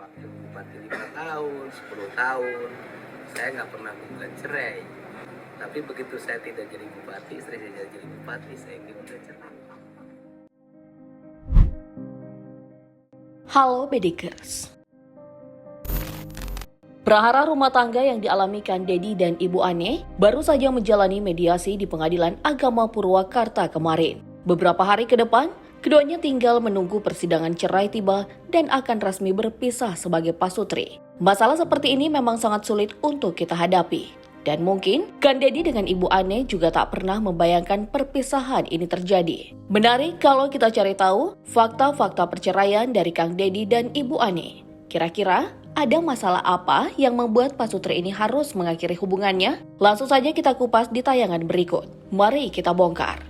wakil bupati 5 tahun, 10 tahun, saya nggak pernah menggugat cerai. Tapi begitu saya tidak jadi bupati, istri saya jadi bupati, saya ingin menggugat cerai. Halo Bedikers. Prahara rumah tangga yang dialami Kang Deddy dan Ibu Ane baru saja menjalani mediasi di Pengadilan Agama Purwakarta kemarin. Beberapa hari ke depan, keduanya tinggal menunggu persidangan cerai tiba dan akan resmi berpisah sebagai pasutri. Masalah seperti ini memang sangat sulit untuk kita hadapi. Dan mungkin Kang Deddy dengan Ibu Ane juga tak pernah membayangkan perpisahan ini terjadi. Menarik kalau kita cari tahu fakta-fakta perceraian dari Kang Deddy dan Ibu Ane. Kira-kira ada masalah apa yang membuat pasutri ini harus mengakhiri hubungannya? Langsung saja kita kupas di tayangan berikut. Mari kita bongkar.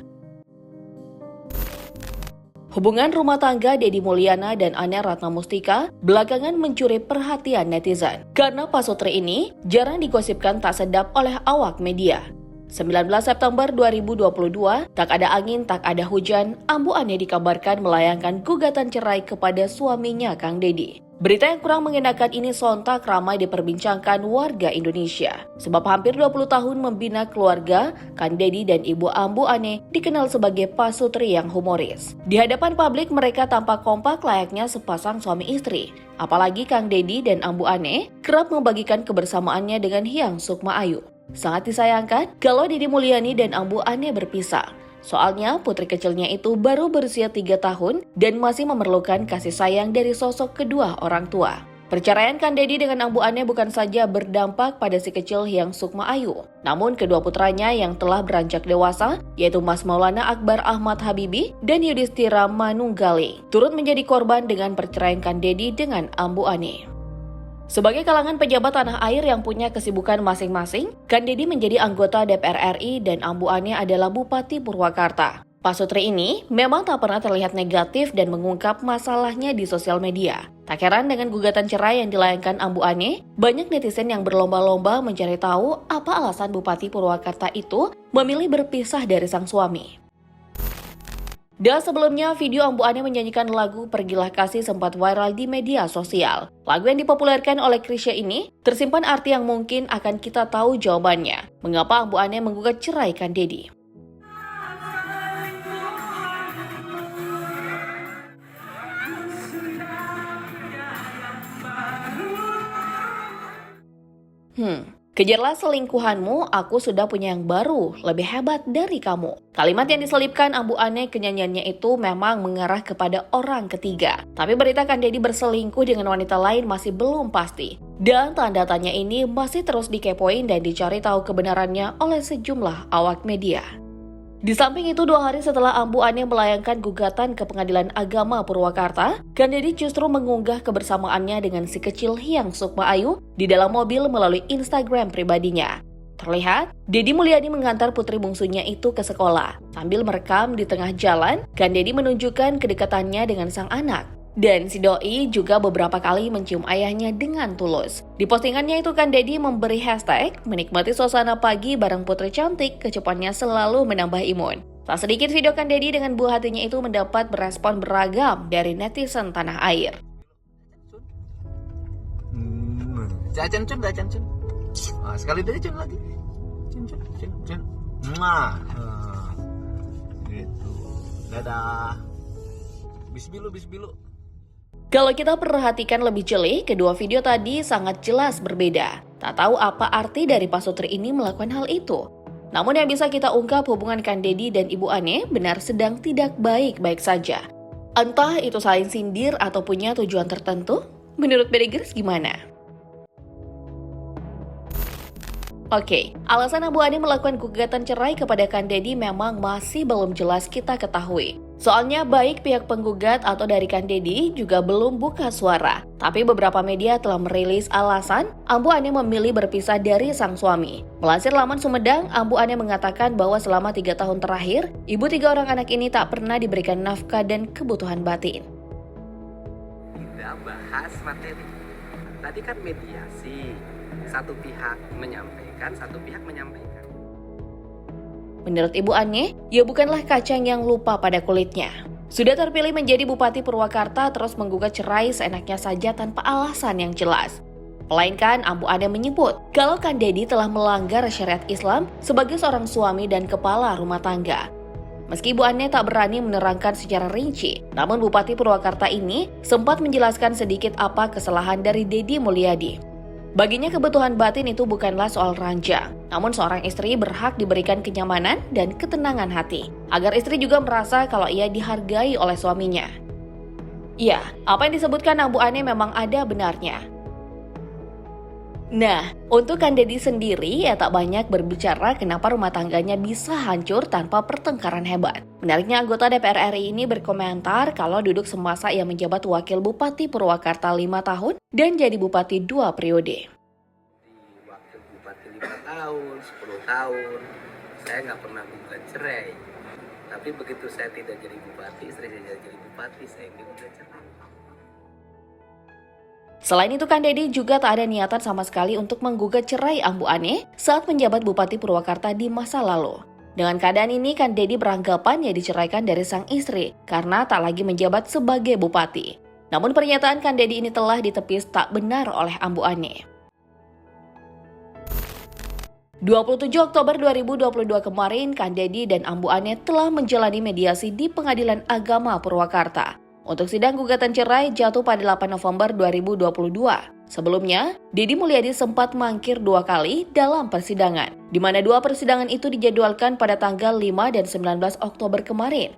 Hubungan rumah tangga Deddy Mulyana dan Ane Ratnamustika belakangan mencuri perhatian netizen. Karena pasutri ini jarang digosipkan tak sedap oleh awak media. 19 September 2022, tak ada angin, tak ada hujan, Ambu Ane dikabarkan melayangkan gugatan cerai kepada suaminya Kang Deddy. Berita yang kurang mengenakan ini sontak ramai diperbincangkan warga Indonesia. Sebab hampir 20 tahun membina keluarga, Kang Deddy dan Ibu Ambu Ane dikenal sebagai pasutri yang humoris. Di hadapan publik mereka tampak kompak layaknya sepasang suami istri. Apalagi Kang Deddy dan Ambu Ane kerap membagikan kebersamaannya dengan Hyang Sukma Ayu. Sangat disayangkan kalau Deddy Mulyani dan Ambu Ane berpisah. Soalnya putri kecilnya itu baru berusia 3 tahun dan masih memerlukan kasih sayang dari sosok kedua orang tua. Perceraian Kang Deddy dengan Ambu Ane bukan saja berdampak pada si kecil Hyang Sukma Ayu, namun kedua putranya yang telah beranjak dewasa, yaitu Mas Maulana Akbar Ahmad Habibi dan Yudhistira Manunggali, turut menjadi korban dengan perceraian Kang Deddy dengan Ambu Ane. Sebagai kalangan pejabat tanah air yang punya kesibukan masing-masing, Kang Deddy menjadi anggota DPR RI dan Ambu Ane adalah Bupati Purwakarta. Pasutri ini memang tak pernah terlihat negatif dan mengungkap masalahnya di sosial media. Tak heran dengan gugatan cerai yang dilayangkan Ambu Ane, banyak netizen yang berlomba-lomba mencari tahu apa alasan Bupati Purwakarta itu memilih berpisah dari sang suami. Dan sebelumnya, video Ambu Ane menyanyikan lagu Pergilah Kasih sempat viral di media sosial. Lagu yang dipopulerkan oleh Chrisye ini tersimpan arti yang mungkin akan kita tahu jawabannya. Mengapa Ambu Ane menggugat cerai Kang Deddy? Kejarlah selingkuhanmu, aku sudah punya yang baru, lebih hebat dari kamu. Kalimat yang diselipkan Ambu Ane ke nyanyiannya itu memang mengarah kepada orang ketiga. Tapi berita Kang Deddy berselingkuh dengan wanita lain masih belum pasti. Dan tanda tanya ini masih terus dikepoin dan dicari tahu kebenarannya oleh sejumlah awak media. Di samping itu, 2 hari setelah Ambu Ane melayangkan gugatan ke Pengadilan Agama Purwakarta, Kang Deddy justru mengunggah kebersamaannya dengan si kecil Hyang Sukma Ayu di dalam mobil melalui Instagram pribadinya. Terlihat, Deddy Mulyani mengantar putri bungsunya itu ke sekolah. Sambil merekam di tengah jalan, Kang Deddy menunjukkan kedekatannya dengan sang anak. Dan si doi juga beberapa kali mencium ayahnya dengan tulus. Di postingannya itu Kang Deddy memberi hashtag menikmati suasana pagi bareng putri cantik, kecupannya selalu menambah imun. Tak sedikit video Kang Deddy dengan buah hatinya itu mendapat berespon beragam dari netizen tanah air. Cun, cun. Sekali dari cun lagi. Cun. Gitu. Dadah. Bisbilu. Kalau kita perhatikan lebih jeli, kedua video tadi sangat jelas berbeda. Tak tahu apa arti dari pasutri ini melakukan hal itu. Namun yang bisa kita ungkap hubungan Kang Deddy dan Ibu Ane benar sedang tidak baik-baik saja. Entah itu saling sindir atau punya tujuan tertentu. Menurut Bedikers gimana? Oke, alasan Ambu Ane melakukan gugatan cerai kepada Kang Deddy memang masih belum jelas kita ketahui. Soalnya baik pihak penggugat atau dari Kang Deddy juga belum buka suara. Tapi beberapa media telah merilis alasan Ambu Ane memilih berpisah dari sang suami. Melansir laman Sumedang, Ambu Ane mengatakan bahwa selama 3 tahun terakhir, ibu 3 orang anak ini tak pernah diberikan nafkah dan kebutuhan batin. Tidak bahas materi. Tadi kan mediasi. Satu pihak menyampaikan, satu pihak menyampaikan. Menurut Ibu Ane, ia bukanlah kacang yang lupa pada kulitnya. Sudah terpilih menjadi Bupati Purwakarta terus menggugat cerai seenaknya saja tanpa alasan yang jelas. Melainkan Ambu Ane menyebut kalau Kang Deddy telah melanggar syariat Islam sebagai seorang suami dan kepala rumah tangga. Meski Bu Ane tak berani menerangkan secara rinci, namun Bupati Purwakarta ini sempat menjelaskan sedikit apa kesalahan dari Deddy Mulyadi. Baginya kebutuhan batin itu bukanlah soal ranjang, namun seorang istri berhak diberikan kenyamanan dan ketenangan hati, agar istri juga merasa kalau ia dihargai oleh suaminya. Ya, apa yang disebutkan Ambu Ane memang ada benarnya. Nah, untuk Kang Deddy sendiri, ia tak banyak berbicara kenapa rumah tangganya bisa hancur tanpa pertengkaran hebat. Menariknya, anggota DPR RI ini berkomentar kalau duduk semasa ia menjabat Wakil Bupati Purwakarta 5 tahun dan jadi Bupati 2 periode. Di wakil bupati 5 tahun, 10 tahun, saya nggak pernah gugat cerai. Tapi begitu saya tidak jadi bupati, istri saya jadi bupati, saya ingin gugat cerai. Selain itu, Kang Deddy juga tak ada niatan sama sekali untuk menggugat cerai Ambu Ane saat menjabat Bupati Purwakarta di masa lalu. Dengan keadaan ini, Kang Deddy beranggapan ia diceraikan dari sang istri karena tak lagi menjabat sebagai bupati. Namun pernyataan Kang Deddy ini telah ditepis tak benar oleh Ambu Ane. 27 Oktober 2022 kemarin, Kang Deddy dan Ambu Ane telah menjalani mediasi di Pengadilan Agama Purwakarta. Untuk sidang gugatan cerai jatuh pada 8 November 2022. Sebelumnya, Deddy Mulyadi sempat mangkir 2 kali dalam persidangan, di mana 2 persidangan itu dijadwalkan pada tanggal 5 dan 19 Oktober kemarin.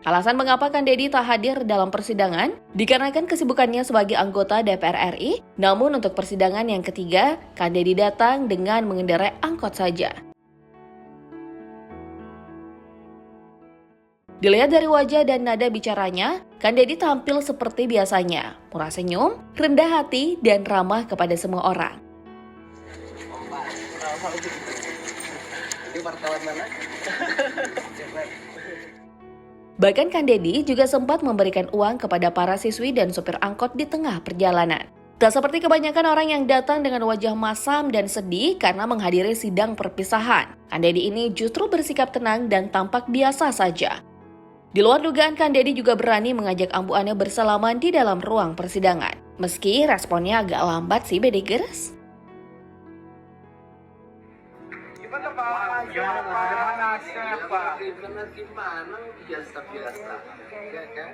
Alasan mengapa Kang Deddy tak hadir dalam persidangan dikarenakan kesibukannya sebagai anggota DPR RI, namun untuk persidangan yang ketiga, Kang Deddy datang dengan mengendarai angkot saja. Dilihat dari wajah dan nada bicaranya, Kang Deddy tampil seperti biasanya, murah senyum, rendah hati, dan ramah kepada semua orang. Ini wartawan mana? Bahkan Kang Deddy juga sempat memberikan uang kepada para siswi dan sopir angkot di tengah perjalanan. Tak seperti kebanyakan orang yang datang dengan wajah masam dan sedih karena menghadiri sidang perpisahan. Kang Deddy ini justru bersikap tenang dan tampak biasa saja. Di luar dugaan, Kang Deddy juga berani mengajak Ambu Ane bersalaman di dalam ruang persidangan. Meski responnya agak lambat sih, Bedegers. Gimana Pak? Gimana? Biasa-biasa. Ya kan?